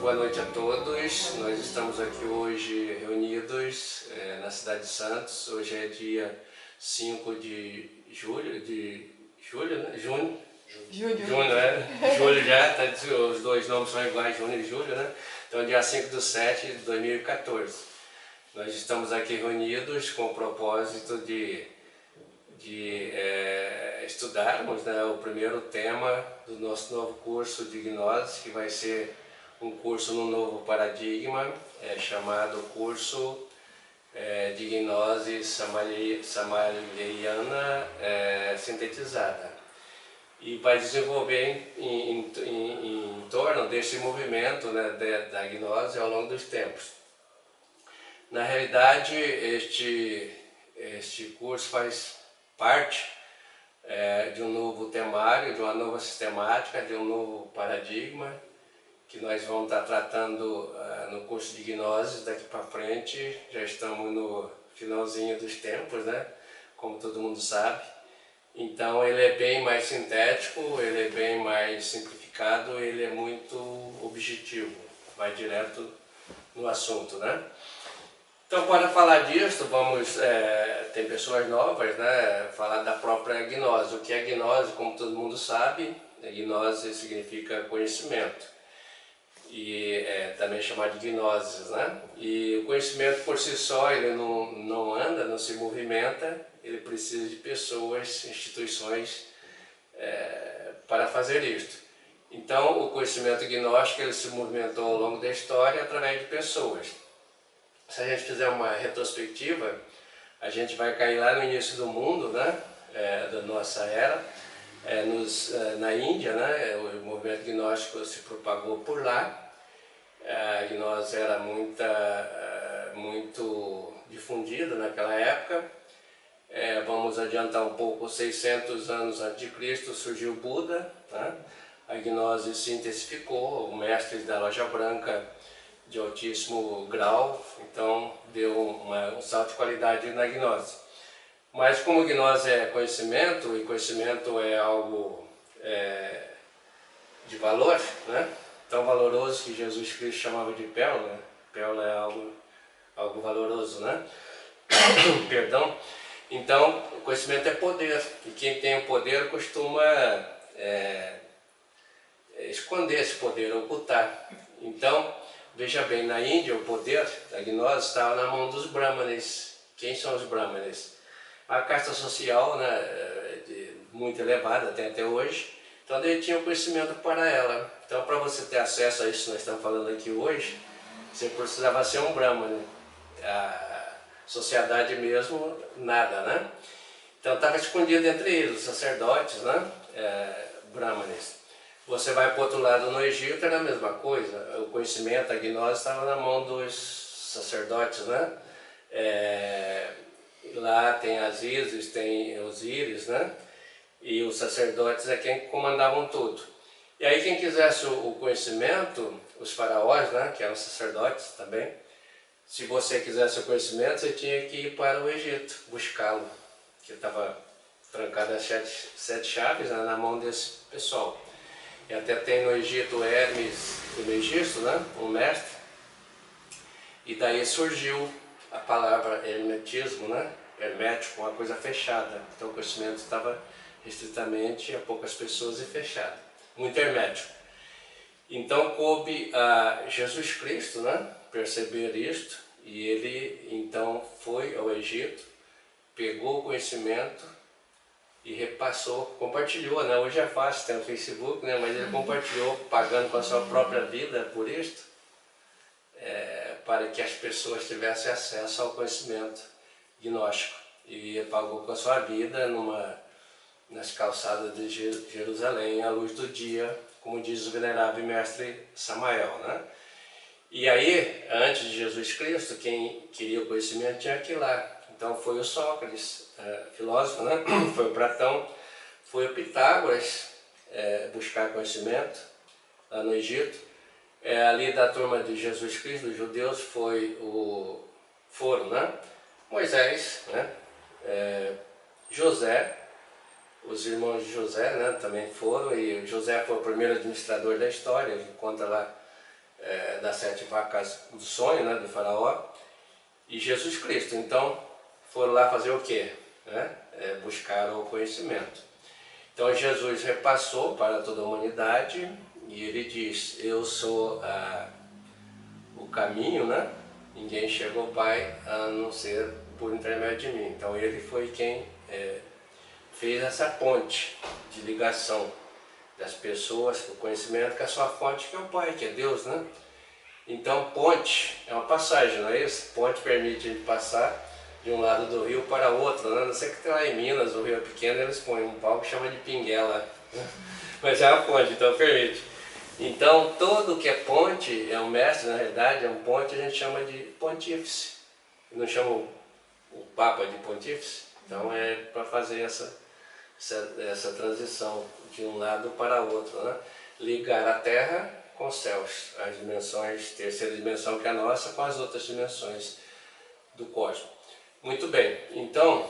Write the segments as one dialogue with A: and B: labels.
A: boa noite a todos. Nós estamos aqui hoje reunidos na cidade de Santos. Hoje é dia 5 de julho, né? Junho, né? Julho já, tá, os dois nomes são iguais, junho e julho, né? Então, dia 5/7 de 2014. Nós estamos aqui reunidos com o propósito de estudarmos, né, o primeiro tema do nosso novo curso de gnose, que vai ser um curso no novo paradigma, chamado curso de gnose samarleiana sintetizada. E vai desenvolver em torno desse movimento, né, da gnose ao longo dos tempos. Na realidade, este curso faz parte de um novo temário, de uma nova sistemática, de um novo paradigma, que nós vamos estar tratando no curso de gnose daqui para frente. Já estamos no finalzinho dos tempos, né? Como todo mundo sabe. Então ele é bem mais sintético, ele é bem mais simplificado, ele é muito objetivo, vai direto no assunto, né? Então, para falar disso, tem pessoas novas, né, falar da própria gnose. O que é gnose, como todo mundo sabe, gnose significa conhecimento. E também chamado de gnosis, né? E o conhecimento por si só, ele não anda, não se movimenta, ele precisa de pessoas, instituições para fazer isto. Então, o conhecimento gnóstico, ele se movimentou ao longo da história através de pessoas. Se a gente fizer uma retrospectiva, a gente vai cair lá no início do mundo, né, da nossa era, na Índia, né, o movimento gnóstico se propagou por lá. A gnose era muito difundida naquela época. Vamos adiantar um pouco, 600 anos antes de Cristo surgiu Buda, né? A gnose se intensificou, mestres da loja branca de altíssimo grau, então deu um salto de qualidade na gnose. Mas como gnose é conhecimento, e conhecimento é algo de valor, né? Tão valoroso que Jesus Cristo chamava de pérola. Pérola é algo valoroso, né? Perdão. Então, o conhecimento é poder, e quem tem o poder costuma esconder esse poder, ocultar. Então, veja bem, na Índia o poder da gnose estava na mão dos brahmanes. Quem são os brahmanes? A casta social, né, muito elevada até hoje, então ele tinha o conhecimento para ela. Então, para você ter acesso a isso que nós estamos falando aqui hoje, você precisava ser um brahmane. A sociedade mesmo, nada, né? Então estava escondido entre eles, os sacerdotes, né, brahmanes. Você vai para o outro lado, no Egito, era a mesma coisa. O conhecimento, a gnose, estava na mão dos sacerdotes, né? Lá tem as Ísis, tem Osíris, né? E os sacerdotes é quem comandavam tudo. E aí quem quisesse o conhecimento, os faraós, né, que eram sacerdotes também, se você quisesse o conhecimento, você tinha que ir para o Egito, buscá-lo, que estava trancado as sete chaves, né, na mão desse pessoal. E até tem no Egito Hermes Trismegisto, né, um mestre, e daí surgiu a palavra hermetismo, né, hermético, uma coisa fechada. Então o conhecimento estava restritamente a poucas pessoas e fechado, muito hermético. Então coube a Jesus Cristo, né, perceber isto, e ele então foi ao Egito, pegou o conhecimento e repassou, compartilhou, né? Hoje é fácil, tem o Facebook, né? Mas ele compartilhou, pagando com a sua própria vida por isto, para que as pessoas tivessem acesso ao conhecimento gnóstico. E ele pagou com a sua vida nas calçadas de Jerusalém, à luz do dia, como diz o venerável mestre Samael, né? E aí, antes de Jesus Cristo, quem queria o conhecimento tinha que ir lá. Então foi o Sócrates, filósofo, né? Foi o Platão, foi o Pitágoras buscar conhecimento lá no Egito. Ali da turma de Jesus Cristo, dos judeus, foram, né? Moisés, né? José, os irmãos de José, né, também foram, e José foi o primeiro administrador da história, ele conta lá das 7 vacas do sonho, né, do faraó, e Jesus Cristo. Então foram lá fazer o quê? Né? Buscar o conhecimento. Então Jesus repassou para toda a humanidade e ele diz: eu sou o caminho, né? Ninguém chega ao Pai a não ser por intermédio de mim. Então ele foi quem fez essa ponte de ligação das pessoas com o conhecimento, com a sua fonte, que é o Pai, que é Deus, né? Então ponte é uma passagem, não é isso? Ponte permite ele passar de um lado do rio para o outro, né? Não sei que tem lá em Minas, o rio é pequeno, eles põem um pau que chama de pinguela, mas é uma ponte, então permite. Então todo que é ponte, é um mestre, na realidade, é um ponte, a gente chama de pontífice. Não chama o Papa de pontífice? Então é para fazer essa transição de um lado para o outro, né? Ligar a Terra com os céus, as dimensões, terceira dimensão que é a nossa, com as outras dimensões do cosmos. Muito bem, então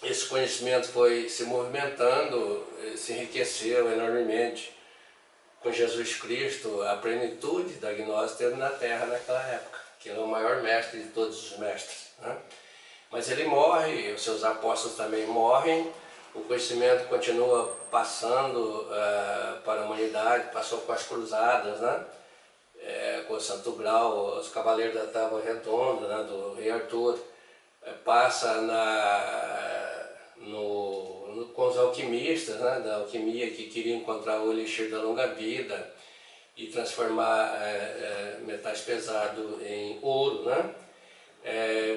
A: esse conhecimento foi se movimentando, se enriqueceu enormemente com Jesus Cristo, a plenitude da gnose teve na Terra naquela época, que ele é o maior mestre de todos os mestres, né? Mas ele morre, os seus apóstolos também morrem, o conhecimento continua passando para a humanidade, passou com as cruzadas, né? Com o Santo Grau, os Cavaleiros da Tábua Redonda, né? Do Rei Arthur, passa com os alquimistas, né? Da alquimia, que queriam encontrar o elixir da longa vida e transformar metais pesados em ouro, né?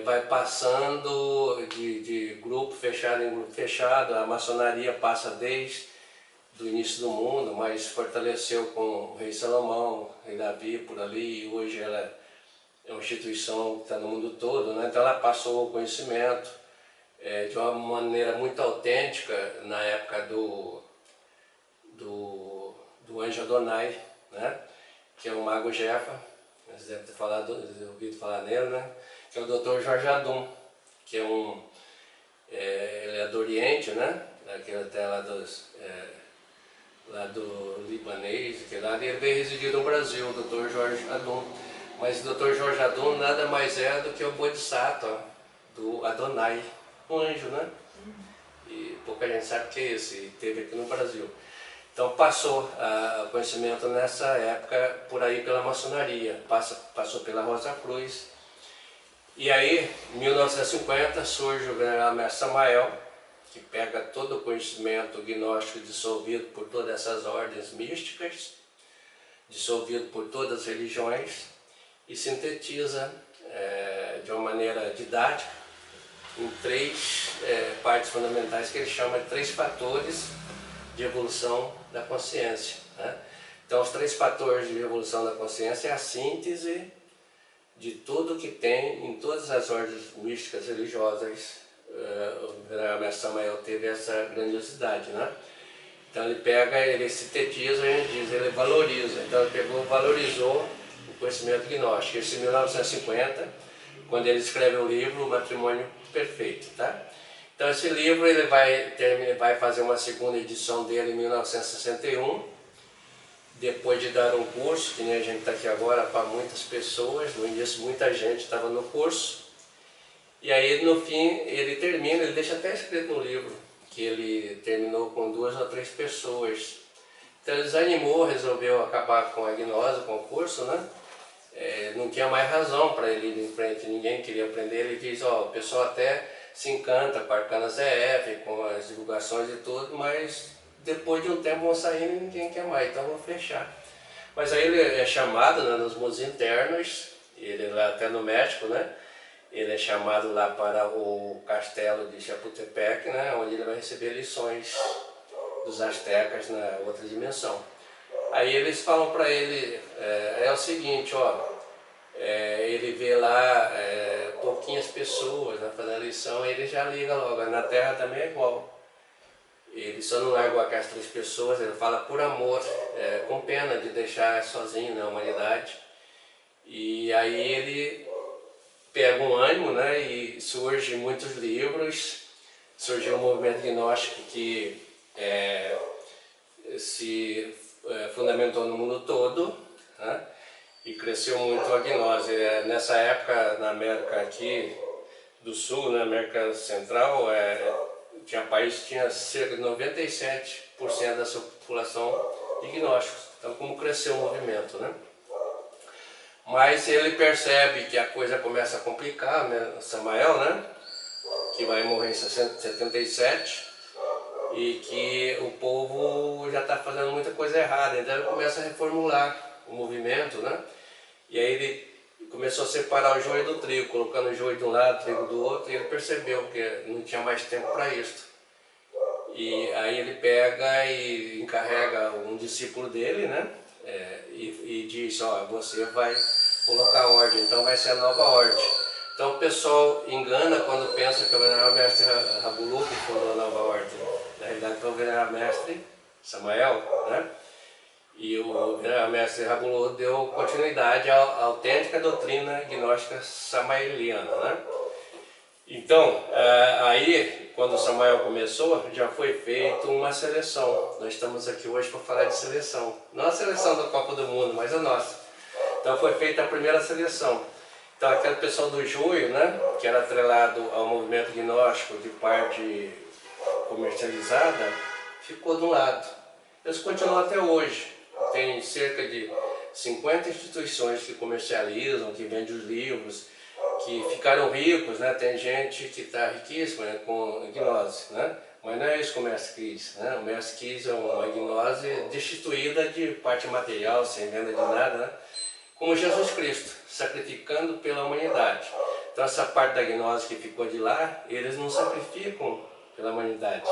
A: Vai passando de grupo fechado em grupo fechado, a maçonaria passa desde o início do mundo, mas fortaleceu com o rei Salomão, rei Davi por ali, e hoje ela é uma instituição que está no mundo todo, né? Então ela passou o conhecimento de uma maneira muito autêntica na época do anjo Adonai, né? Que é o mago Jefa, vocês devem ter ouvido falar nele, né? Que é o Dr. Jorge Adum, que é ele é do Oriente, né? Daquela terra lá do libanês, que lá ele veio residir no Brasil, o Dr. Jorge Adum. Mas o Dr. Jorge Adum nada mais é do que o Bodhisattva do Adonai, um anjo, né? E pouca gente sabe o que é isso, e teve aqui no Brasil. Então passou o conhecimento nessa época por aí pela maçonaria, passou pela Rosa Cruz. E aí, em 1950, surge o Venerável Mestre Samael, que pega todo o conhecimento gnóstico dissolvido por todas essas ordens místicas, dissolvido por todas as religiões, e sintetiza de uma maneira didática em 3 partes fundamentais que ele chama de 3 fatores de evolução da consciência, né? Então os 3 fatores de evolução da consciência é a síntese de tudo que tem em todas as ordens místicas religiosas. O Mestre Samael teve essa grandiosidade, né? Então ele sintetiza, ele valoriza. Então ele valorizou o conhecimento gnóstico. Isso em 1950, quando ele escreve o livro O Matrimônio Perfeito, tá? Então esse livro ele vai fazer uma segunda edição dele em 1961, depois de dar um curso, que nem a gente está aqui agora, para muitas pessoas. No início muita gente estava no curso, e aí no fim ele termina, ele deixa até escrito no livro, que ele terminou com 2 ou 3 pessoas. Então ele desanimou, resolveu acabar com a gnose, com o curso, né? Não tinha mais razão para ele ir em frente, ninguém queria aprender. Ele diz, o pessoal até se encanta com a Arcana ZF, com as divulgações e tudo, mas depois de um tempo vão saindo e ninguém quer mais, então vou fechar. Mas aí ele é chamado, né, nos mundos internos, ele lá até no México, né? Ele é chamado lá para o castelo de Chapultepec, né, onde ele vai receber lições dos astecas na outra dimensão. Aí eles falam para ele, é o seguinte, ele vê lá pouquinhas pessoas, né, fazendo a lição, e ele já liga logo, na Terra também é igual. Ele só não largou aquelas 3 pessoas, ele fala por amor, com pena de deixar sozinho na humanidade. E aí ele pega um ânimo, né, e surgem muitos livros, surgiu um movimento gnóstico que se fundamentou no mundo todo, né? e cresceu muito a gnose. Nessa época, na América aqui do Sul, na América Central, tinha país que tinha cerca de 97% da sua população de gnósticos. Então, como cresceu o movimento, né? Mas ele percebe que a coisa começa a complicar, né? Samael, né? Que vai morrer em 77, e que o povo já está fazendo muita coisa errada. Então ele começa a reformular o movimento, né? E aí ele começou a separar o joio do trigo, colocando o joio de um lado, o trigo do outro, e ele percebeu que não tinha mais tempo para isso. E aí ele pega e encarrega um discípulo dele, né? E diz, ó, você vai colocar ordem, então vai ser a nova ordem. Então o pessoal engana quando pensa que é o venerável mestre Rabulu que fundou a nova ordem. Na realidade foi o venerável mestre Samael, né? E o venerável mestre Rabulu deu continuidade à autêntica doutrina gnóstica samaeliana, né? Então, aí, quando Samael começou, já foi feita uma seleção. Nós estamos aqui hoje para falar de seleção. Não a seleção da Copa do Mundo, mas a nossa. Então foi feita a primeira seleção. Então aquele pessoal do joio, né, que era atrelado ao movimento gnóstico de parte comercializada, ficou de um lado. Eles continuam até hoje. Tem cerca de 50 instituições que comercializam, que vendem os livros, que ficaram ricos, né? Tem gente que está riquíssima, né, com gnose, né? Mas não é isso que o mestre quis, né? O mestre quis uma gnose destituída de parte material, sem venda de nada, né? Como Jesus Cristo, sacrificando pela humanidade. Então essa parte da gnose que ficou de lá, eles não sacrificam pela humanidade.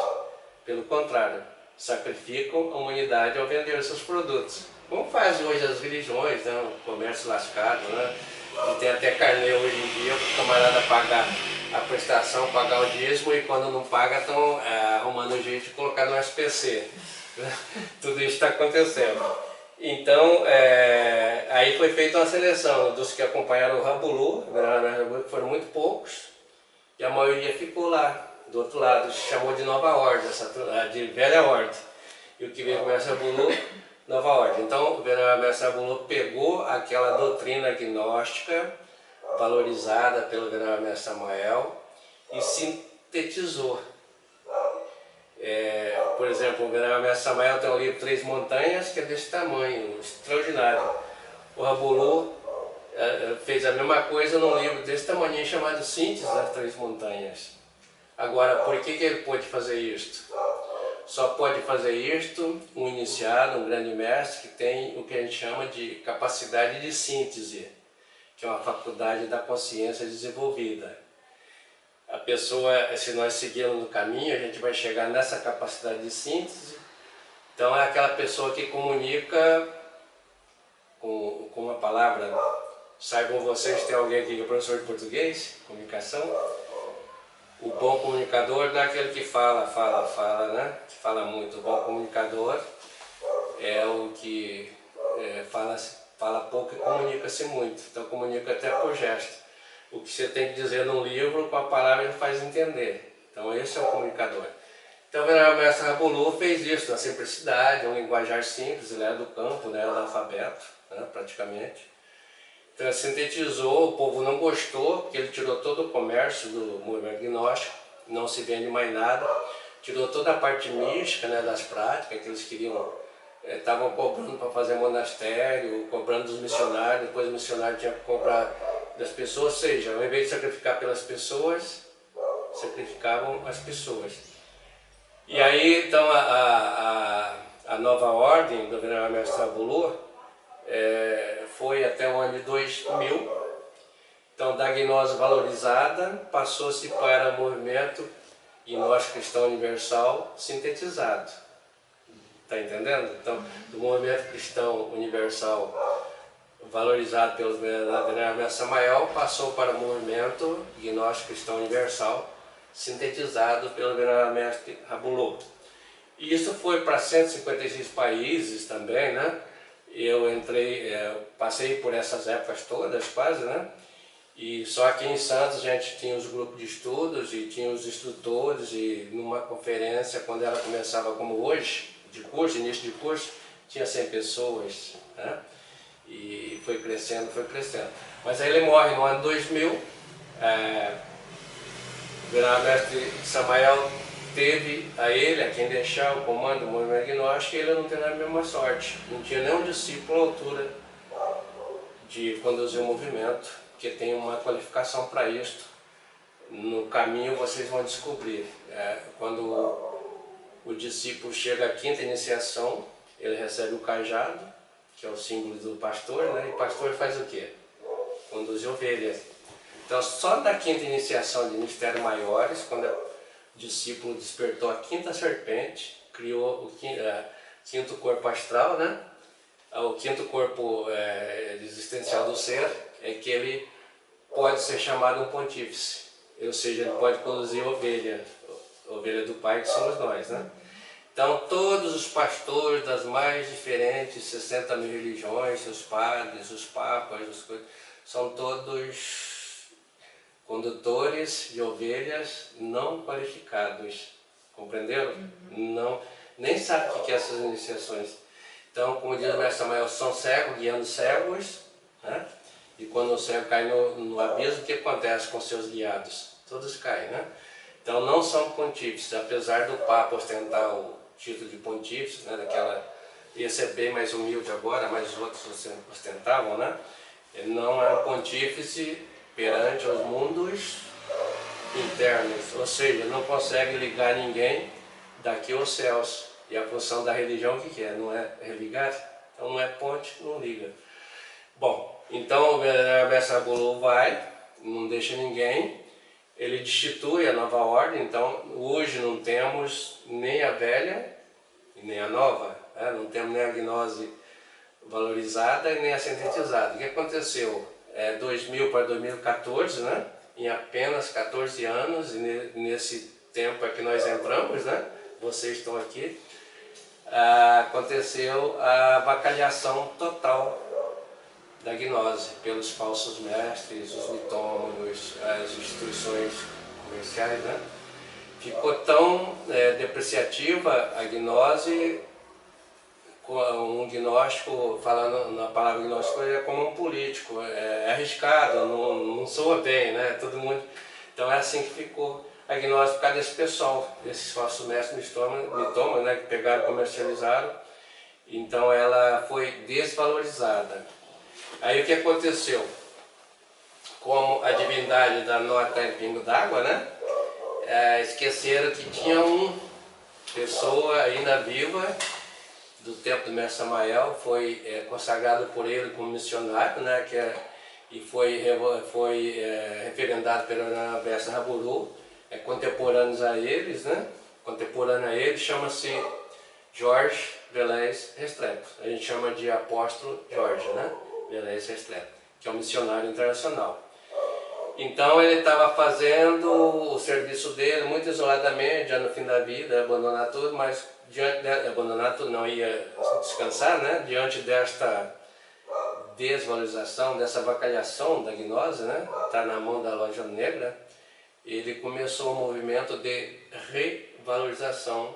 A: Pelo contrário, sacrificam a humanidade ao vender seus produtos. Como faz hoje as religiões, né? O comércio lascado, né? E tem até carnê hoje em dia, o camarada pagar a prestação, pagar o dízimo, e quando não paga estão arrumando um jeito de colocar no SPC. Tudo isso está acontecendo. Então, aí foi feita uma seleção dos que acompanharam o Rabulu, que foram muito poucos, e a maioria ficou lá, do outro lado, se chamou de Nova Ordem, de Velha Ordem. E o que veio com o mestre Rabulu, Nova Ordem. Então, o mestre Rabulu pegou aquela doutrina gnóstica, valorizada pelo venerável mestre Samael, e sintetizou. Por exemplo, o venerável mestre Samael tem um livro Três Montanhas, que é desse tamanho, extraordinário. O Rabulu fez a mesma coisa num livro desse tamanho, chamado Síntese das Três Montanhas. Agora, por que ele pôde fazer isto? Só pode fazer isto um iniciado, um grande mestre, que tem o que a gente chama de capacidade de síntese, que é uma faculdade da consciência desenvolvida. A pessoa, se nós seguirmos no caminho, a gente vai chegar nessa capacidade de síntese. Então é aquela pessoa que comunica com uma palavra. Saibam vocês, tem alguém aqui que é professor de português, comunicação. O bom comunicador não é aquele que fala, né? Que fala muito. O bom comunicador é o que fala pouco e comunica-se muito. Então comunica até por gesto. O que você tem que dizer num livro, com a palavra ele faz entender. Então esse é o comunicador. Então o venerável mestre Rabulu fez isso na simplicidade, um linguajar simples, ele era do campo, né, analfabeto, né, praticamente. Então ele sintetizou, o povo não gostou, porque ele tirou todo o comércio do movimento gnóstico, não se vende mais nada, tirou toda a parte mística, né, das práticas que eles queriam, estavam cobrando para fazer monastério, cobrando dos missionários, depois o missionário tinha que cobrar das pessoas, ou seja, ao invés de sacrificar pelas pessoas, sacrificavam as pessoas. E aí, então, a nova ordem do venerável mestre Rabulu foi até o ano de 2000. Então, da gnose valorizada, passou-se para o movimento gnóstico cristão universal sintetizado. Está entendendo? Então, do movimento cristão universal valorizado pelo venerável mestre Samael, passou para o movimento gnóstico cristão universal, sintetizado pelo venerável mestre Rabulu. E isso foi para 156 países também, né? Eu passei por essas épocas todas quase, né? E só aqui em Santos a gente tinha os grupos de estudos e tinha os instrutores, e numa conferência, quando ela começava como hoje, de curso, início de curso, tinha 100 pessoas, né? E foi crescendo, foi crescendo. Mas aí ele morre no ano 2000, o Grão-Mestre Samael teve a ele, a quem deixar o comando do movimento agnóstico, e ele não teve a mesma sorte. Não tinha nenhum discípulo à altura de conduzir o movimento, que tem uma qualificação para isto. No caminho vocês vão descobrir. Quando o discípulo chega à quinta iniciação, ele recebe o cajado, que é o símbolo do pastor, né? E o pastor faz o quê? Conduz ovelha. Então, só da quinta iniciação de Mistérios Maiores, quando o discípulo despertou a quinta serpente, criou o quinto corpo astral, né? O quinto corpo existencial do ser, é que ele pode ser chamado um pontífice. Ou seja, ele pode conduzir ovelha do Pai, que somos nós, né? Então, todos os pastores das mais diferentes 60 mil religiões, seus padres, os papas, são todos condutores de ovelhas não qualificados. Compreenderam? Não, nem sabe o que é essas iniciações. Então, como diz o Mestre Samael, são cegos guiando cegos, né? E quando o cego cai no abismo, o que acontece com seus guiados? Todos caem, né? Então não são pontífices, apesar do Papa ostentar o título de pontífice, né? Ia ser bem mais humilde agora, mas os outros ostentavam, né? Ele não é um pontífice perante os mundos internos, ou seja, não consegue ligar ninguém daqui aos céus. E a função da religião o que é? Não é religar? Então não é ponte, não liga. Bom, então o Mestre Agulú vai, não deixa ninguém, ele destitui a nova ordem. Então hoje não temos nem a velha e nem a nova, né? Não temos nem a gnose valorizada e nem a sintetizada. O que aconteceu? 2000 para 2014, né? Em apenas 14 anos, e nesse tempo é que nós entramos, né? Vocês estão aqui, aconteceu a avacalhação total da gnose pelos falsos mestres, os mitômanos, as instituições comerciais, né? Ficou tão depreciativa a gnose, um gnóstico, falando na palavra gnóstico, é como um político, é arriscado, não soa bem, né? Todo mundo. Então é assim que ficou a gnose por causa desse pessoal, desses falsos mestres mitômanos, né? Que pegaram e comercializaram. Então ela foi desvalorizada. Aí o que aconteceu? Como a divindade da nota em pingo d'água, né? Esqueceram que tinha uma pessoa ainda viva do tempo do Mestre Samael, foi consagrado por ele como missionário, né? E foi referendado pelo Mestre Raburu, contemporâneos a eles, né? Contemporâneo a ele, chama-se Jorge Velez Restrepo. A gente chama de apóstolo Jorge, né? Velez Restrepo, que é um missionário internacional. Então ele estava fazendo o serviço dele muito isoladamente, já no fim da vida, abandonar tudo, mas abandonar tudo, não ia descansar, né? Diante desta desvalorização, dessa avacalhação da gnose, né? Está na mão da loja negra, ele começou um movimento de revalorização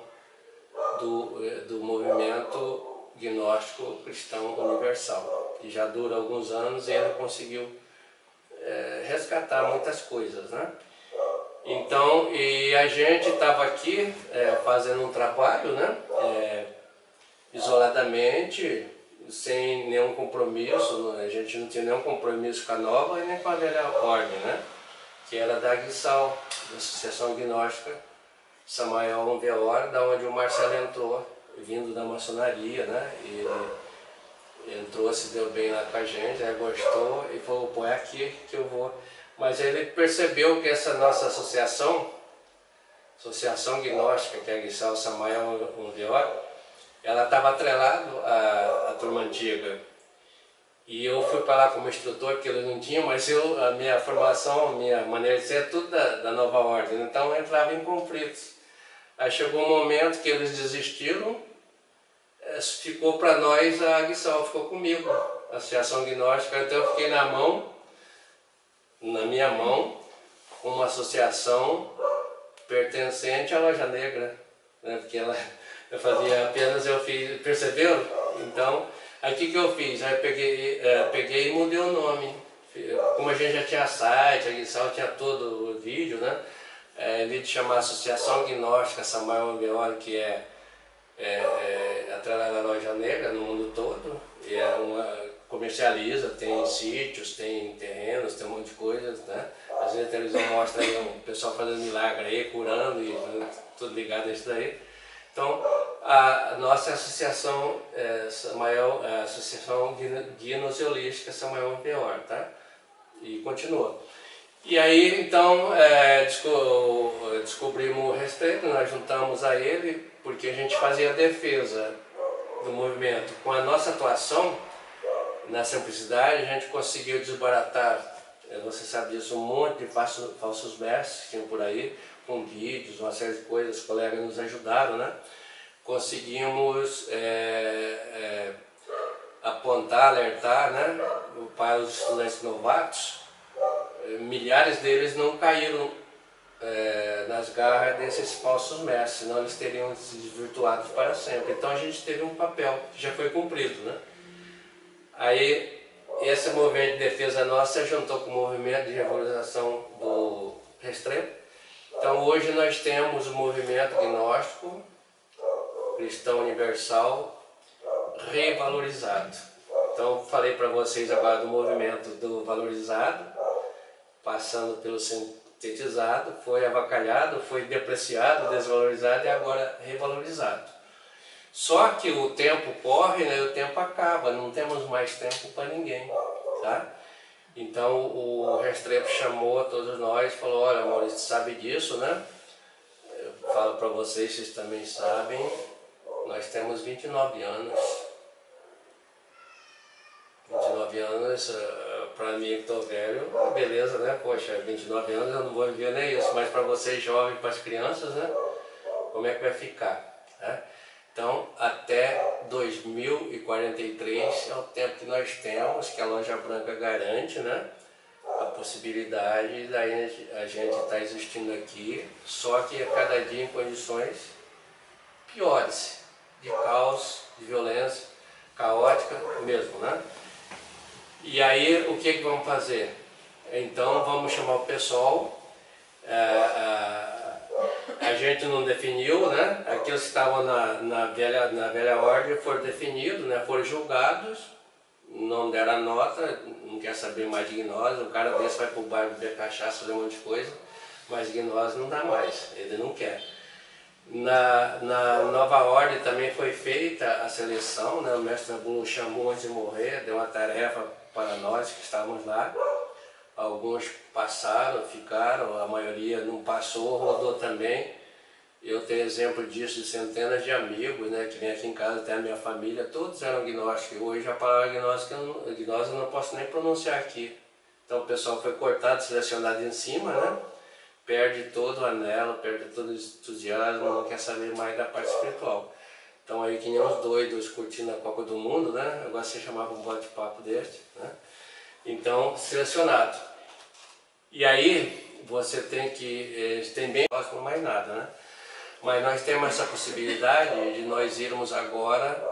A: do movimento gnóstico cristão universal, que já dura alguns anos e ele conseguiu resgatar muitas coisas, né? Então, e a gente estava aqui fazendo um trabalho, né? Isoladamente, sem nenhum compromisso, a gente não tinha nenhum compromisso com a nova e nem com a velha ordem, né? Que era da Aguissal, da Associação Gnóstica Samael Unveor, da onde o Marcelo entrou, vindo da maçonaria, né? E ele entrou, se deu bem lá com a gente, gostou e falou, pô, é aqui que eu vou. Mas ele percebeu que essa nossa associação gnóstica, que é a Aguissal Samael Unveor, ela estava atrelada à turma antiga. E eu fui para lá como instrutor, que eles não tinham, mas a minha formação, a minha maneira de ser é tudo da nova ordem. Então eu entrava em conflitos. Aí chegou um momento que eles desistiram, ficou para nós a Aguissal, ficou comigo, a Associação Gnóstica. Então eu fiquei na minha mão, uma associação pertencente à Loja Negra, né? Porque eu fazia apenas, perceberam? Então Aí o que eu fiz? Aí eu peguei e mudei o nome. Como a gente já tinha site, a Guissal tinha todo o vídeo, né? Em vez de chamar Associação Gnóstica Samuel Alveoli, que atrelada à Loja Negra no mundo todo, e comercializa, tem sítios, tem terrenos, tem um monte de coisas, né? Às vezes a televisão mostra aí o pessoal fazendo milagre aí, curando e tudo ligado a isso daí. Então, a nossa associação a Associação Gnoseolística Samuel Alveoli, tá? E continua. E aí, então, descobrimos o respeito, nós juntamos a ele, porque a gente fazia a defesa do movimento. Com a nossa atuação na simplicidade, a gente conseguiu desbaratar, você sabe disso, um monte de falsos mestres que tinham por aí, com vídeos, uma série de coisas, os colegas nos ajudaram, né? Conseguimos apontar, alertar, né, para os estudantes novatos. Milhares deles não caíram nas garras desses falsos mestres, senão eles teriam se desvirtuado para sempre. Então a gente teve um papel que já foi cumprido, né? Aí esse movimento de defesa nossa se juntou com o movimento de revalorização do Restrepo. Então hoje nós temos o movimento gnóstico cristão universal revalorizado. Então falei para vocês agora do movimento do valorizado, passando pelo sintetizado, foi avacalhado, foi depreciado, desvalorizado e agora revalorizado. Só que o tempo corre, né, e o tempo acaba, não temos mais tempo para ninguém, tá? Então o Restrepo chamou todos nós e falou, olha, Maurício, sabe disso, né? Eu falo para vocês, vocês também sabem, nós temos 29 anos. 29 anos, para mim que estou velho, beleza, né? Poxa, 29 anos eu não vou viver nem isso, mas para vocês jovens, para as crianças, né? Como é que vai ficar? Né? Então, até 2043 é o tempo que nós temos, que a Loja Branca garante, né? A possibilidade da a gente estar existindo aqui, só que a cada dia em condições piores, de caos, de violência, caótica mesmo, né? E aí, o que vamos fazer? Então, vamos chamar o pessoal, a gente não definiu, né? Aqueles que estavam na velha ordem foram definidos, né? Foram julgados, não deram nota, não quer saber mais de gnose, o cara desse vai pro bar beber cachaça, fazer um monte de coisa, mas gnose não dá mais, ele não quer. Na nova ordem também foi feita a seleção, né? O mestre Nabulo chamou antes de morrer, deu uma tarefa para nós que estávamos lá. Alguns passaram, ficaram, a maioria não passou, rodou também. Eu tenho exemplo disso de centenas de amigos, né, que vêm aqui em casa, até a minha família, todos eram gnósticos. Hoje a palavra gnose eu não posso nem pronunciar aqui. Então o pessoal foi cortado, selecionado em cima, né? Perde todo o anelo, perde todo o entusiasmo, não quer saber mais da parte espiritual. Então aí que nem os doidos curtindo a Copa do Mundo, né? Agora você chamava um bate-papo deste, né? Então, selecionado. E aí, você tem bem próximo mais nada, né? Mas nós temos essa possibilidade de nós irmos agora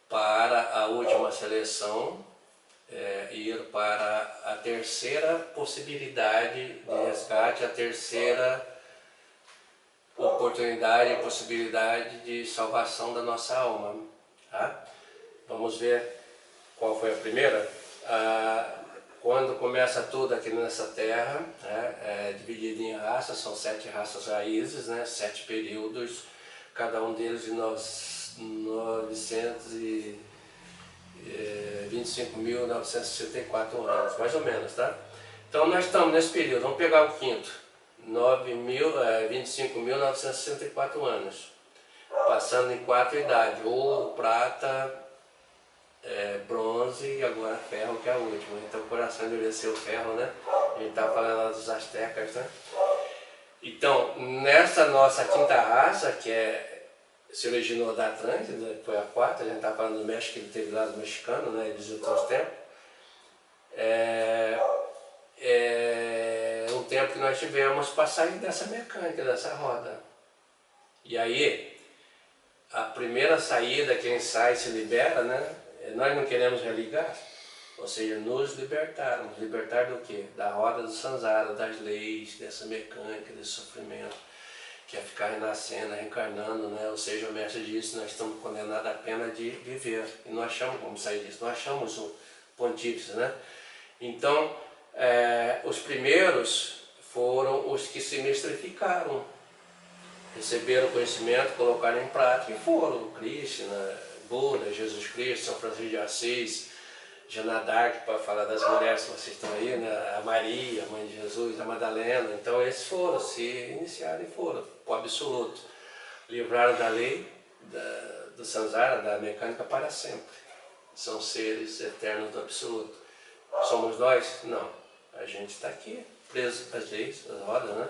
A: para a última seleção, ir para a terceira possibilidade de resgate, a terceira oportunidade e possibilidade de salvação da nossa alma. Tá? Vamos ver qual foi a primeira. Quando começa tudo aqui nessa terra, né, dividido em raças, são 7 raças raízes, né, 7 períodos, cada um deles de 925.964 anos, mais ou menos, tá? Então nós estamos nesse período, vamos pegar o quinto, 25.964 anos, passando em 4 idades, ouro, prata, bronze e agora ferro, que é a última. Então o coração endureceu o ferro, né? A gente está falando lá dos astecas, né? Então, nessa nossa quinta raça, que se originou da Atlântida, foi a quarta, a gente está falando do México, que ele teve lá do mexicano, né? Ele visitou os tempos. Um tempo que nós tivemos para sair dessa mecânica, dessa roda. E aí, a primeira saída, quem sai se libera, né? Nós não queremos religar, ou seja, nos libertarmos. Libertar do quê? Da roda do Sansara, das leis, dessa mecânica, desse sofrimento, que é ficar renascendo, reencarnando, né? Ou seja, o mestre disse, nós estamos condenados à pena de viver. E não achamos como sair disso, não achamos o pontífice, né? Então, os primeiros foram os que se mistificaram, receberam conhecimento, colocaram em prática e foram. Krishna, Buda, Jesus Cristo, São Francisco de Assis, Joana d'Arc, para falar das mulheres que vocês estão aí, né? A Maria, a mãe de Jesus, a Madalena. Então esses foram, se iniciaram e foram para o absoluto. Livraram da lei, do Sansara, da mecânica para sempre. São seres eternos do absoluto. Somos nós? Não. A gente está aqui, preso às leis, às rodas, né?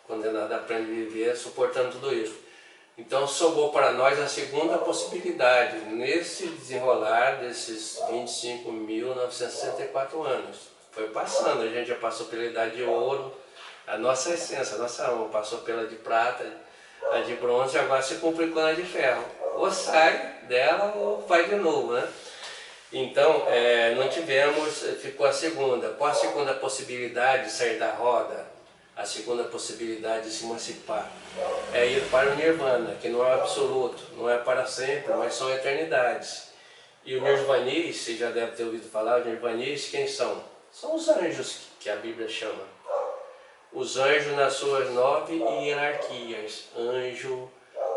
A: Condenado a aprender a viver, suportando tudo isso. Então sobrou para nós a segunda possibilidade, nesse desenrolar desses 25.964 anos. Foi passando, a gente já passou pela idade de ouro, a nossa essência, a nossa alma passou pela de prata, a de bronze, e agora se cumpre com a de ferro. Ou sai dela ou vai de novo, né? Então, não tivemos, ficou a segunda. Qual a segunda possibilidade de sair da roda? A segunda possibilidade de se emancipar é ir para o Nirvana, que não é absoluto, não é para sempre, mas são eternidades. E o Nirvanis, você já deve ter ouvido falar, os Nirvanis, quem são? São os anjos que a Bíblia chama. Os anjos nas suas 9 hierarquias: anjo,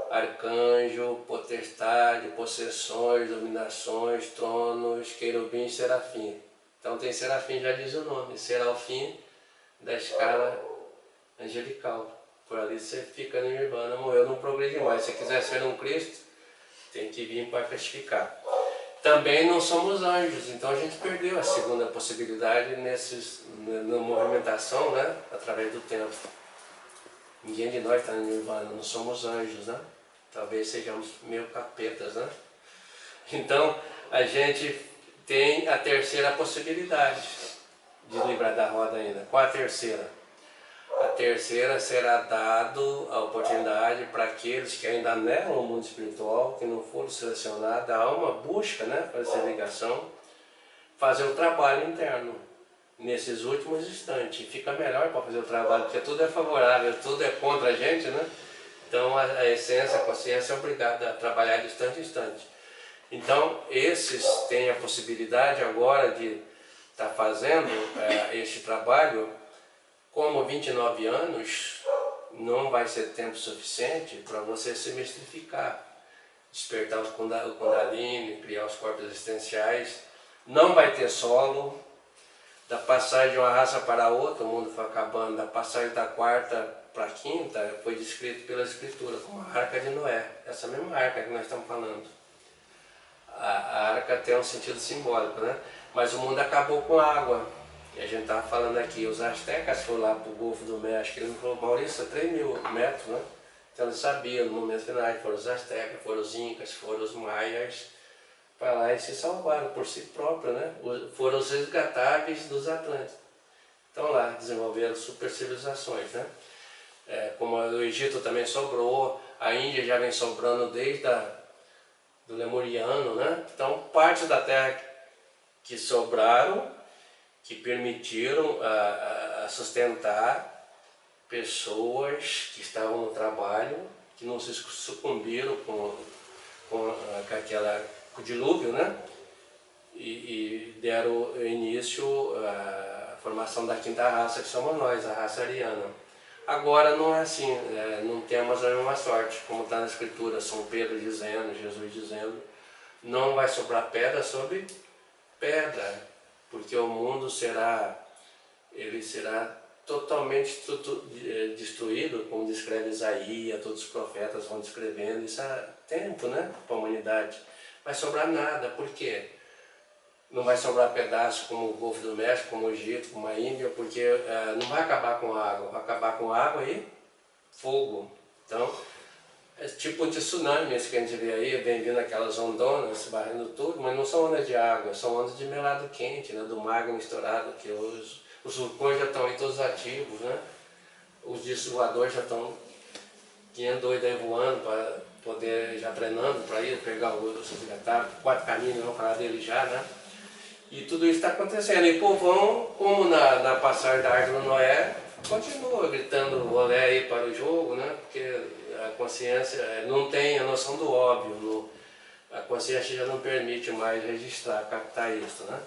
A: arcanjo, potestade, possessões, dominações, tronos, querubins, serafim. Então tem serafim, já diz o nome, será o fim da escala angelical. Por ali você fica no Nirvana, morreu, não progride mais. Se quiser ser um Cristo, tem que vir para classificar. Também não somos anjos, então a gente perdeu a segunda possibilidade na movimentação, né? Através do tempo. Ninguém de nós está no Nirvana, não somos anjos, né? Talvez sejamos meio capetas, né? Então a gente tem a terceira possibilidade de livrar da roda ainda. Qual a terceira? A terceira será dado a oportunidade para aqueles que ainda negam o mundo espiritual, que não foram selecionados, a alma busca, né, para essa ligação, fazer o trabalho interno nesses últimos instantes. Fica melhor para fazer o trabalho, porque tudo é favorável, tudo é contra a gente, né? Então a essência, a consciência é obrigada a trabalhar de instante em instante. Então esses têm a possibilidade agora de estar fazendo este trabalho. Como 29 anos não vai ser tempo suficiente para você se mistificar, despertar o Kundalini, criar os corpos existenciais. Não vai ter solo. Da passagem de uma raça para outra, o mundo foi acabando. Da passagem da quarta para a quinta foi descrito pela Escritura como a Arca de Noé. Essa mesma arca que nós estamos falando. A arca tem um sentido simbólico, né? Mas o mundo acabou com água. E a gente estava falando aqui, os astecas foram lá para o Golfo do México, ele falou, Maurício, 3.000 metros, né? Então ele sabia, no momento final, foram os astecas, foram os incas, foram os maias, para lá e se salvaram por si próprios, né? Foram os resgatáveis dos Atlantes. Então lá desenvolveram super civilizações, né? Como o Egito também sobrou, a Índia já vem sobrando desde do Lemuriano, né? Então parte da terra que sobraram, que permitiram a sustentar pessoas que estavam no trabalho, que não se sucumbiram com o dilúvio, né? E deram início à formação da quinta raça, que somos nós, a raça ariana. Agora não é assim, não temos a mesma sorte, como está na Escritura, São Pedro dizendo, Jesus dizendo, não vai sobrar pedra sobre pedra, porque o mundo será totalmente destruído, como descreve Isaías, todos os profetas vão descrevendo, isso há tempo, né, para a humanidade. Vai sobrar nada, por quê? Não vai sobrar pedaço como o Golfo do México, como o Egito, como a Índia, porque não vai acabar com água, vai acabar com água e fogo. Então, é tipo de tsunami esse que a gente vê aí, vem vindo aquelas ondonas, barrendo tudo, mas não são ondas de água, são ondas de melado quente, né, do magma estourado, que os vulcões já estão aí todos ativos, né? Os discos voadores já estão 500 doidos aí voando para poder poder já treinando para ir pegar o secretário, 4 caminhos, vamos falar dele já, né? E tudo isso está acontecendo. E o povão, como na passagem da Arca do Noé, continua gritando olé aí para o jogo, né? Porque a consciência não tem a noção do óbvio, a consciência já não permite mais registrar, captar isso, né?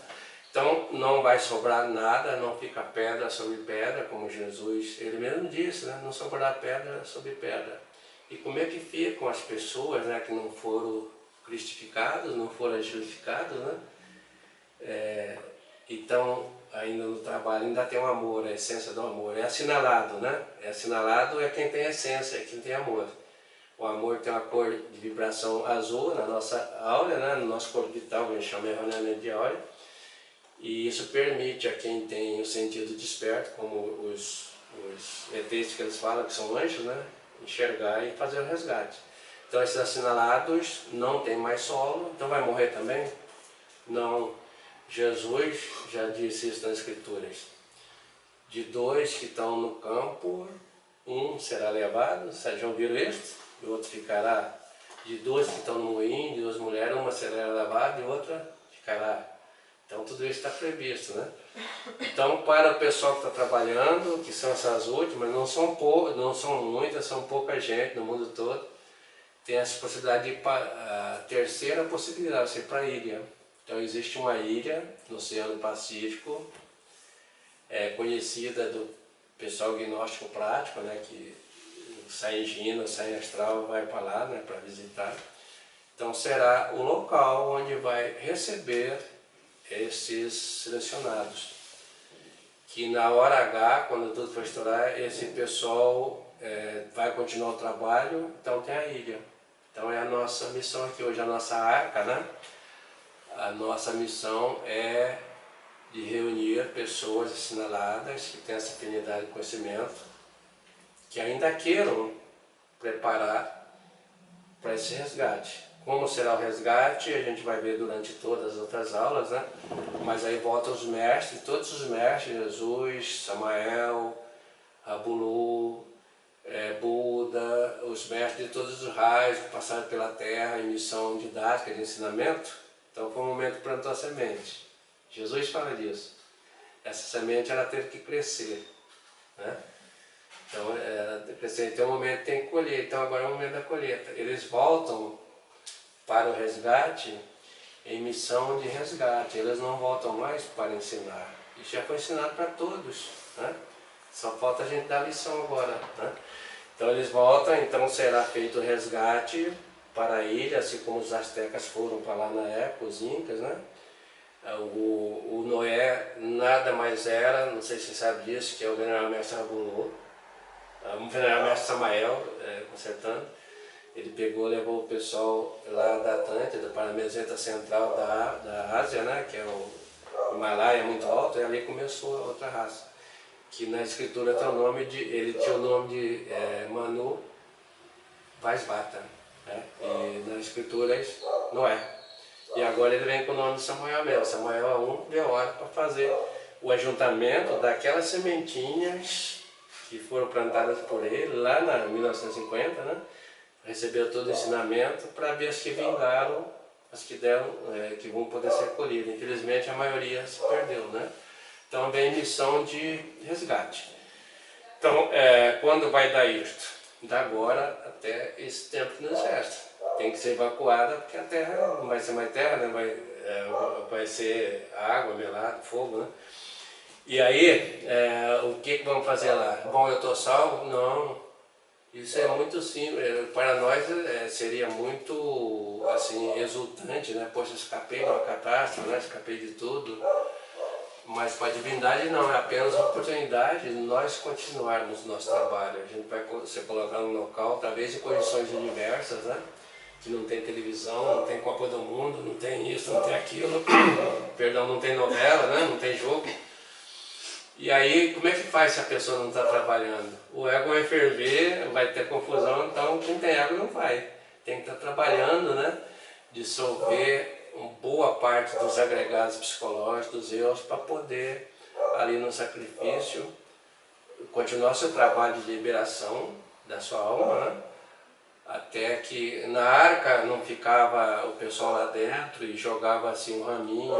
A: Então não vai sobrar nada, não fica pedra sobre pedra, como Jesus, ele mesmo disse, né? Não sobrará pedra sobre pedra. E como é que ficam as pessoas, né, que não foram cristificadas, não foram angelificadas, né? Então, ainda no trabalho, ainda tem o amor, a essência do amor. É assinalado, né? É assinalado é quem tem essência, é quem tem amor. O amor tem uma cor de vibração azul na nossa áurea, né? No nosso corpo vital, que a gente chama erroneamente de áurea. E isso permite a quem tem o sentido desperto, como os ETs que eles falam, que são anjos, né? Enxergar e fazer o resgate. Então, esses assinalados não tem mais solo, então vai morrer também? Não. Jesus já disse isso nas Escrituras. De 2 que estão no campo, um será levado, vocês já ouviram isso? E o outro ficará. De 2 que estão no moinho, de 2 mulheres, uma será levada e outra ficará. Então tudo isso está previsto, né? Então para o pessoal que está trabalhando, que são essas últimas, não são muitas, são pouca gente no mundo todo, tem essa possibilidade de ir para a terceira possibilidade, ser para a ilha. Então existe uma ilha no Oceano Pacífico, conhecida do pessoal gnóstico prático, né, que sai em Gina, sai em astral, vai para lá, né, para visitar. Então será o local onde vai receber esses selecionados. Que na hora H, quando tudo for estourar, esse pessoal vai continuar o trabalho, então tem a ilha. Então é a nossa missão aqui hoje, a nossa arca, né? A nossa missão é de reunir pessoas assinaladas que têm essa afinidade de conhecimento, que ainda queiram preparar para esse resgate. Como será o resgate, a gente vai ver durante todas as outras aulas, né? Mas aí voltam os mestres, todos os mestres, Jesus, Samael, Abulu, Buda, os mestres de todos os raios que passaram pela Terra em missão didática de ensinamento. Então foi um momento que plantou a semente. Jesus fala disso. Essa semente ela teve que crescer, né? Então tem um momento que tem que colher, então agora é o momento da colheita. Eles voltam para o resgate em missão de resgate, eles não voltam mais para ensinar. Isso já foi ensinado para todos, né? Só falta a gente dar lição agora, né? Então eles voltam, então será feito o resgate para a ilha, assim como os astecas foram para lá na época, os incas, né? O Noé nada mais era, não sei se você sabe disso, que é o Venerável Mestre Abulu, o Venerável Mestre Samael, consertando. Ele pegou, levou o pessoal lá da Atlântida para a meseta central da Ásia, né? Que é o Himalaia muito alto, e ali começou a outra raça. Que na escritura tem o nome de, ele tinha o nome de Manu Vaisvata, né? E nas escrituras Noé. E agora ele vem com o nome de Samuel mesmo. Samuel é um de hora para fazer o ajuntamento daquelas sementinhas que foram plantadas por ele lá na 1950, né? Recebeu todo o ensinamento para ver as que vingaram, as que deram, que vão poder ser colhidas. Infelizmente a maioria se perdeu, né? Então vem missão de resgate. Então, quando vai dar isto? Da agora até esse tempo que nos resta. Tem que ser evacuada porque a terra não vai ser mais terra, né? Vai ser água, melado, fogo, né? E aí, o que vamos fazer lá? Bom, eu estou salvo? Não. Isso é muito simples. Para nós seria muito assim, exultante, né? Poxa, escapei de uma catástrofe, né? Escapei de tudo. Mas para a divindade não, é apenas uma oportunidade de nós continuarmos o nosso trabalho. A gente vai se colocar num local, talvez em condições diversas, né? Que não tem televisão, não tem Copa do Mundo, não tem isso, não tem aquilo, perdão, não tem novela, né? Não tem jogo. E aí, como é que faz se a pessoa não está trabalhando? O ego vai ferver, vai ter confusão, então quem tem ego não vai. Tem que estar trabalhando, né? Dissolver uma boa parte dos agregados psicológicos, dos eus, para poder, ali no sacrifício, continuar seu trabalho de liberação da sua alma, né? Até que na arca não ficava o pessoal lá dentro e jogava assim um raminho,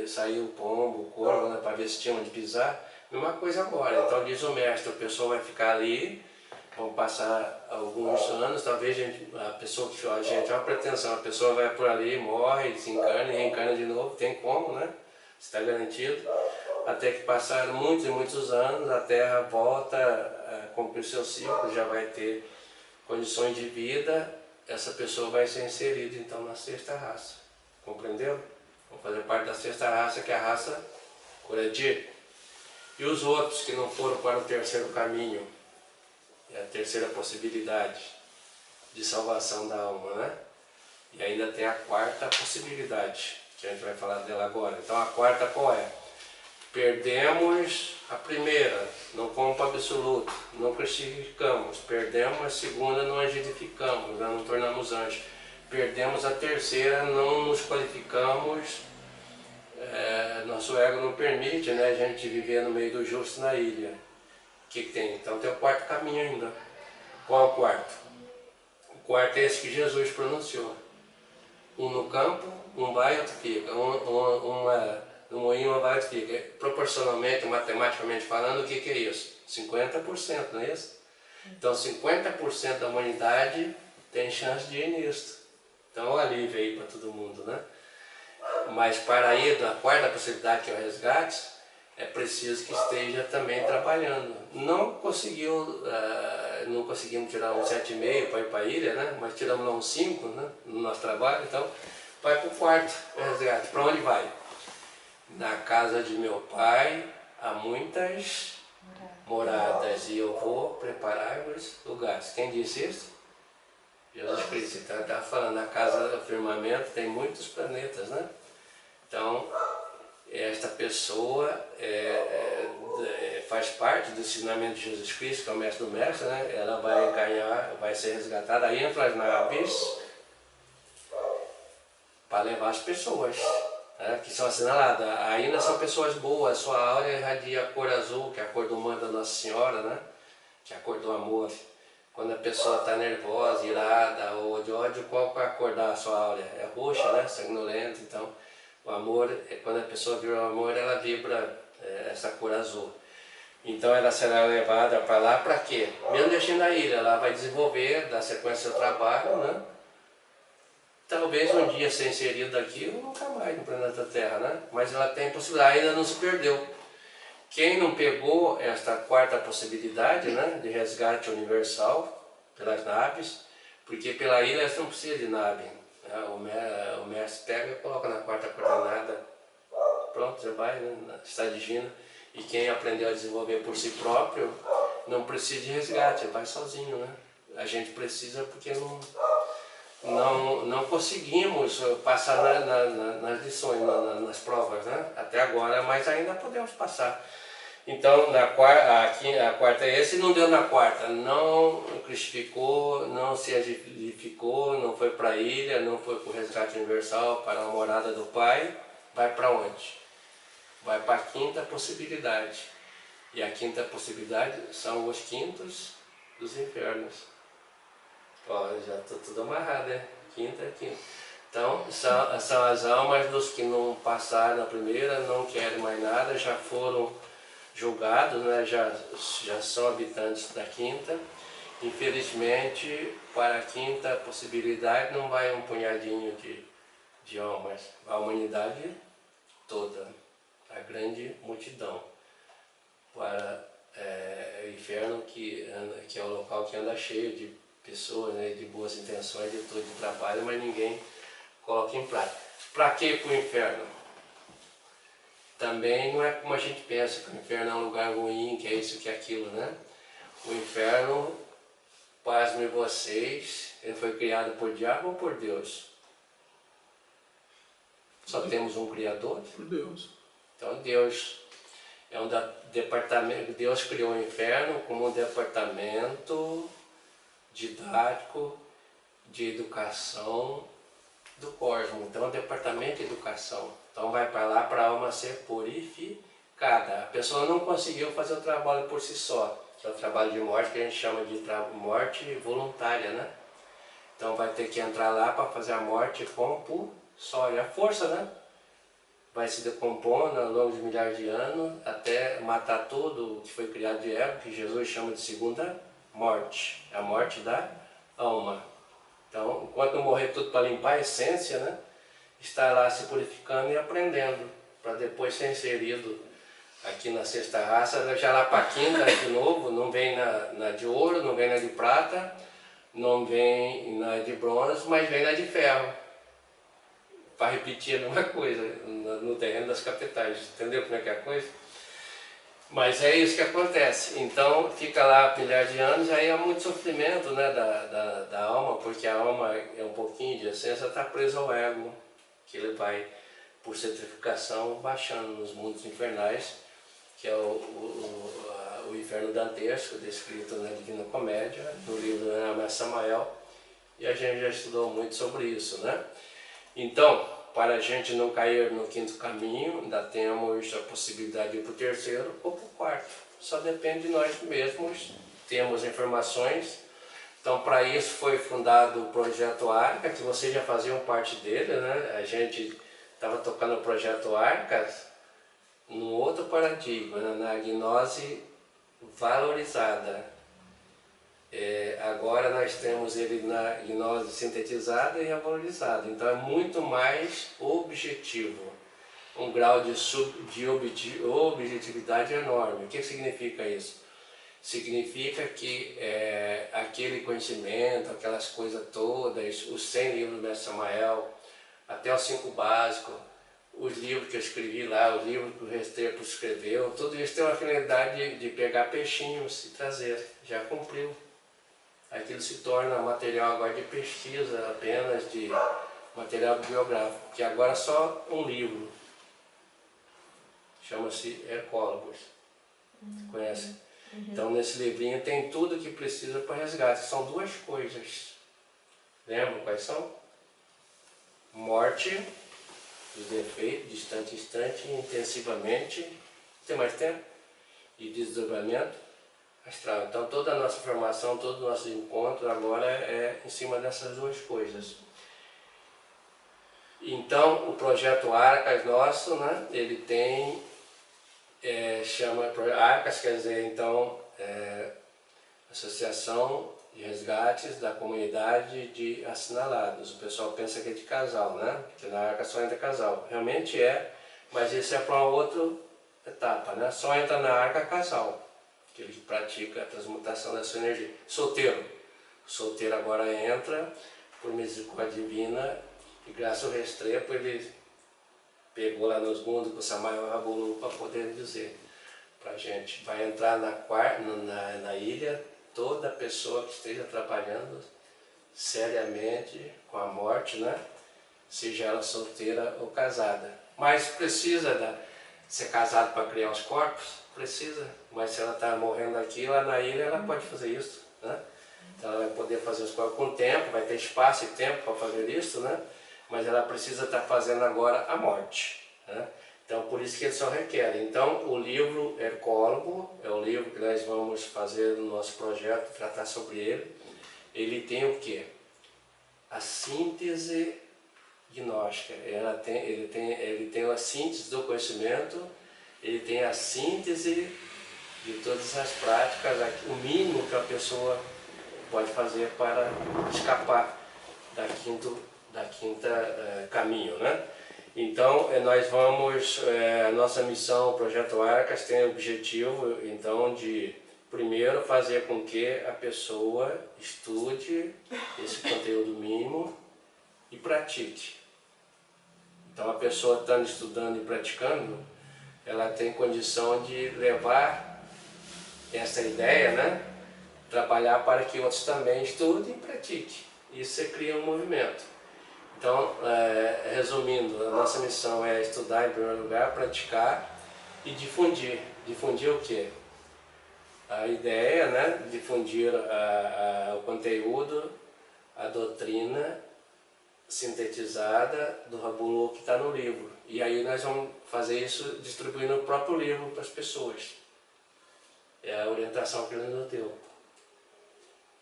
A: saía o pombo, o corvo, né, para ver se tinha onde pisar. Mesma coisa agora. Então diz o mestre, o pessoal vai ficar ali, vão passar alguns anos, talvez a pessoa que a gente, é uma pretensão, a pessoa vai por ali, morre, desencarna e reencarna de novo, tem como, né? Está garantido. Até que passaram muitos e muitos anos, a Terra volta a cumprir seu ciclo, já vai ter condições de vida, essa pessoa vai ser inserida então na sexta raça. Compreendeu? Vão fazer parte da sexta raça, que é a raça Coradir. E os outros que não foram para o terceiro caminho, é a terceira possibilidade de salvação da alma, né? E ainda tem a quarta possibilidade, que a gente vai falar dela agora. Então a quarta qual é? Perdemos a primeira, não fomos para o absoluto, não crucificamos. Perdemos a segunda, não agidificamos, não tornamos anjos. Perdemos a terceira, não nos qualificamos, nosso ego não permite, né, a gente viver no meio do justo na ilha. O que tem? Então tem o quarto caminho ainda. Qual é o quarto? O quarto é esse que Jesus pronunciou. Um no campo, um vai e outro fica. No moinho, uma vai e outro fica. Proporcionalmente, matematicamente falando, o que é isso? 50%, não é isso? Então 50% da humanidade tem chance de ir nisso. Então o alívio aí para todo mundo, né? Mas para ir da quarta possibilidade, que é o resgate, é preciso que esteja também trabalhando. Não conseguimos tirar um 7,5 para ir para a ilha, né? Mas tiramos lá um 5, né, no nosso trabalho, então vai para o quarto resgate. Para onde vai? Na casa de meu pai há muitas moradas e eu vou preparar-vos lugares. Quem disse isso? Jesus Cristo. Então está falando, na casa do firmamento tem muitos planetas, né? Então esta pessoa faz parte do ensinamento de Jesus Cristo, que é o mestre do mestre, né? Ela vai ganhar, vai ser resgatada, aí entra as naves para levar as pessoas, né, que são assinaladas. Ainda são pessoas boas, sua aura irradia a cor azul, que é a cor do manto da Nossa Senhora, né? Que é a cor do amor. Quando a pessoa está nervosa, irada ou de ódio, qual é a cor da sua aura? É roxa, né? Sanguinolenta. Então o amor, quando a pessoa vibra o amor, ela vibra essa cor azul. Então ela será levada para lá para quê? Mesmo deixando a ilha, ela vai desenvolver, dar sequência ao trabalho, né? Talvez um dia ser inserida aqui ou nunca mais no planeta Terra, né? Mas ela tem possibilidade, ainda não se perdeu. Quem não pegou esta quarta possibilidade, né, de resgate universal pelas naves, porque pela ilha elas não precisam de nave. O mestre pega e coloca na quarta coordenada, pronto, você vai, né, está divino. E quem aprendeu a desenvolver por si próprio não precisa de resgate, vai sozinho, né? A gente precisa porque não conseguimos passar nas lições, nas provas, né? Até agora, mas ainda podemos passar. Então a quarta é esse, não deu na quarta, não crucificou, não se edificou, não foi para a ilha, não foi para o resgate universal, para a morada do Pai, vai para onde? Vai para a quinta possibilidade. E a quinta possibilidade são os quintos dos infernos. Ó, já estou tudo amarrado, né? Quinta. Então, são as almas dos que não passaram na primeira, não querem mais nada, já foram julgados, né? já são habitantes da quinta. Infelizmente, para a quinta possibilidade não vai um punhadinho de almas, a humanidade toda, a grande multidão, para o inferno que é o local que anda cheio de pessoas, né, de boas intenções, de todo de trabalho, mas ninguém coloca em prática. Para que para o inferno? Também não é como a gente pensa, que o inferno é um lugar ruim, que é isso, que é aquilo, né? O inferno, pasmem vocês, ele foi criado por diabo ou por Deus? Só temos um Criador?
B: Por Deus.
A: Então Deus é um departamento, Deus criou o inferno como um departamento didático de educação do cosmos. Então é um departamento de educação. Então vai para lá para a alma ser purificada. A pessoa não conseguiu fazer o trabalho por si só. É o trabalho de morte que a gente chama de morte voluntária, né? Então vai ter que entrar lá para fazer a morte compulsória. A força, né? Vai se decompondo ao longo de milhares de anos até matar tudo o que foi criado de ego, que Jesus chama de segunda morte, a morte da alma. Então, enquanto não morrer tudo para limpar a essência, né? Estar lá se purificando e aprendendo, para depois ser inserido aqui na sexta raça, já lá para a quinta de novo, não vem na de ouro, não vem na de prata, não vem na de bronze, mas vem na de ferro, para repetir a mesma coisa no terreno das capitais, entendeu como é que é a coisa? Mas é isso que acontece, então fica lá milhares de anos, aí há muito sofrimento, né, da alma, porque a alma é um pouquinho de essência, está presa ao ego, que ele vai, por centrifugação, baixando nos mundos infernais, que é o inferno dantesco, descrito na Divina Comédia, no livro do Mestre Samael, e a gente já estudou muito sobre isso, né? Então, para a gente não cair no quinto caminho, ainda temos a possibilidade de ir para o terceiro ou para o quarto. Só depende de nós mesmos, temos informações. Então, para isso foi fundado o Projeto Arca, que vocês já faziam parte dele, né? A gente estava tocando o Projeto Arcas num outro paradigma, né? Na gnose valorizada. Agora nós temos ele na gnose sintetizada e valorizada, então é muito mais objetivo, um grau de objetividade enorme. O que significa isso? Significa que aquele conhecimento, aquelas coisas todas, os 100 livros do Mestre Samael, até os 5 básicos, os livros que eu escrevi lá, o livro que o Restrepo escreveu, tudo isso tem uma finalidade de pegar peixinhos e trazer, já cumpriu. Aquilo se torna material agora de pesquisa, apenas de material biográfico, que agora é só um livro, chama-se Ecólogos, conhece? Então nesse livrinho tem tudo que precisa para resgate, são 2 coisas, lembram quais são? Morte, os defeitos, distante, instante, intensivamente, tem mais tempo, e desdobramento astral. Então toda a nossa formação, todo o nosso encontro agora é em cima dessas 2 coisas. Então o Projeto Arcas nosso, né, ele tem, chama Arcas, quer dizer, então, Associação de Resgates da Comunidade de Assinalados. O pessoal pensa que é de casal, né, que na Arca só entra casal. Realmente é, mas isso é para uma outra etapa, né, só entra na Arca casal, que ele pratica a transmutação da sua energia. Solteiro. O solteiro agora entra, por misericórdia divina, e graças ao Restrepo ele pegou lá nos mundos com o Samael Rabulu para poder dizer para a gente. Vai entrar na ilha toda pessoa que esteja trabalhando seriamente com a morte, né? Seja ela solteira ou casada. Mas precisa ser casado para criar os corpos? Precisa, mas se ela está morrendo aqui, lá na ilha ela pode fazer isso, né? Então ela vai poder fazer os corpos com tempo, vai ter espaço e tempo para fazer isso, né? Mas ela precisa estar fazendo agora a morte, né? Então por isso que ele só requer. Então o livro Ecólogo é o livro que nós vamos fazer no nosso projeto, tratar sobre ele. Ele tem o quê? A síntese gnóstica. Ele tem a síntese do conhecimento. Ele tem a síntese de todas as práticas, o mínimo que a pessoa pode fazer para escapar da quinta caminho, né? Então nós vamos, a nossa missão, o Projeto Arcas tem o objetivo então de primeiro fazer com que a pessoa estude esse conteúdo mínimo e pratique. Então a pessoa estando estudando e praticando, ela tem condição de levar essa ideia, né? Trabalhar para que outros também estudem e pratiquem. Isso você cria um movimento. Então, resumindo, a nossa missão é estudar em primeiro lugar, praticar e difundir. Difundir o quê? A ideia, né? Difundir o conteúdo, a doutrina sintetizada do Rabulu que está no livro. E aí nós vamos fazer isso distribuindo o próprio livro para as pessoas. É a orientação que ele nos deu.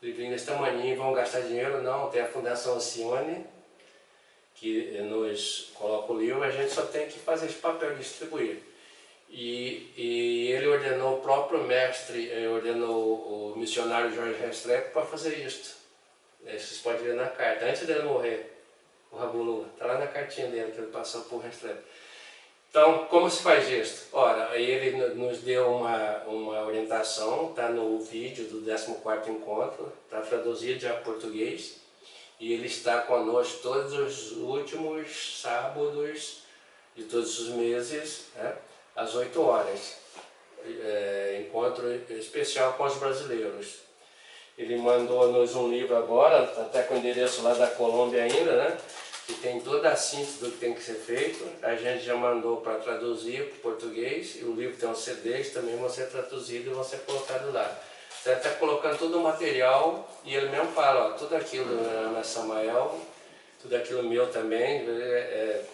A: livrinho desse tamanho, vão gastar dinheiro? Não, tem a Fundação Alcione, que nos coloca o livro, a gente só tem que fazer esse papel de distribuir. E ele ordenou o próprio mestre, ordenou o missionário Jorge Restrepo para fazer isto. Vocês podem ver na carta, antes dele morrer, o Rabulu, está lá na cartinha dele que ele passou por Restrepo. Então, como se faz isso? Ora, ele nos deu uma orientação, está no vídeo do 14º encontro, está traduzido já para português, e ele está conosco todos os últimos sábados de todos os meses, né, às 8 horas. Encontro especial com os brasileiros. Ele mandou-nos um livro agora, até com o endereço lá da Colômbia ainda, né? Que tem toda a síntese do que tem que ser feito. A gente já mandou para traduzir para o português, e o livro tem um CDs, também vão ser traduzidos e vão ser colocados lá. Você está colocando todo o material, e ele mesmo fala, ó, tudo aquilo na Samael, tudo aquilo meu também,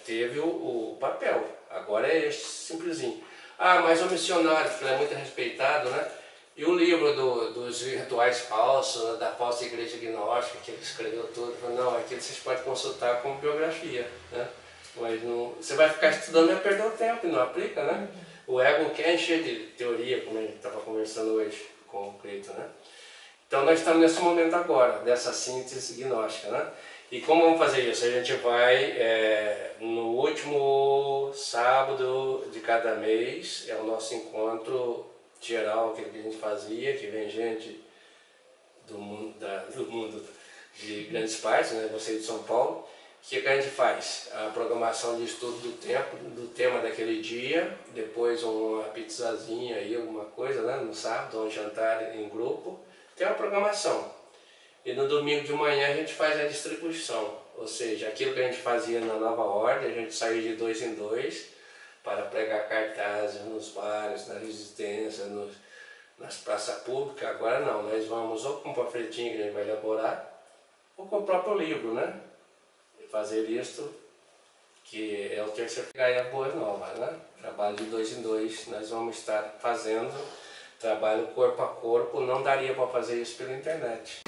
A: teve o papel. Agora é este simplesinho. Ah, mas o missionário, que ele é muito respeitado, né? E o livro dos rituais falsos, da falsa igreja gnóstica, que ele escreveu tudo, não, aquilo vocês podem consultar como biografia, né? Mas não, você vai ficar estudando e vai perder o tempo, e não aplica, né? O ego quer encher de teoria, como a gente estava conversando hoje com o Cleiton, né? Então nós estamos nesse momento agora, dessa síntese gnóstica, né? E como vamos fazer isso? A gente vai, no último sábado de cada mês, é o nosso encontro geral, aquele que a gente fazia, que vem gente do mundo de grandes partes, né? Você de São Paulo. O que a gente faz? A programação de estudo do tema daquele dia, depois uma pizzazinha aí, alguma coisa, né? No sábado, um jantar em grupo, tem uma programação. E no domingo de manhã a gente faz a distribuição, ou seja, aquilo que a gente fazia na Nova Ordem, a gente saiu de 2 em 2 para pregar cartazes nos bares, na residência, nas praças públicas. Agora não, nós vamos ou com o panfletinho que a gente vai elaborar, ou com o próprio livro, né? Fazer isto, que é o terceiro Gaia Boas Novas, né? Trabalho de 2 em 2, nós vamos estar fazendo trabalho corpo a corpo, não daria para fazer isso pela internet.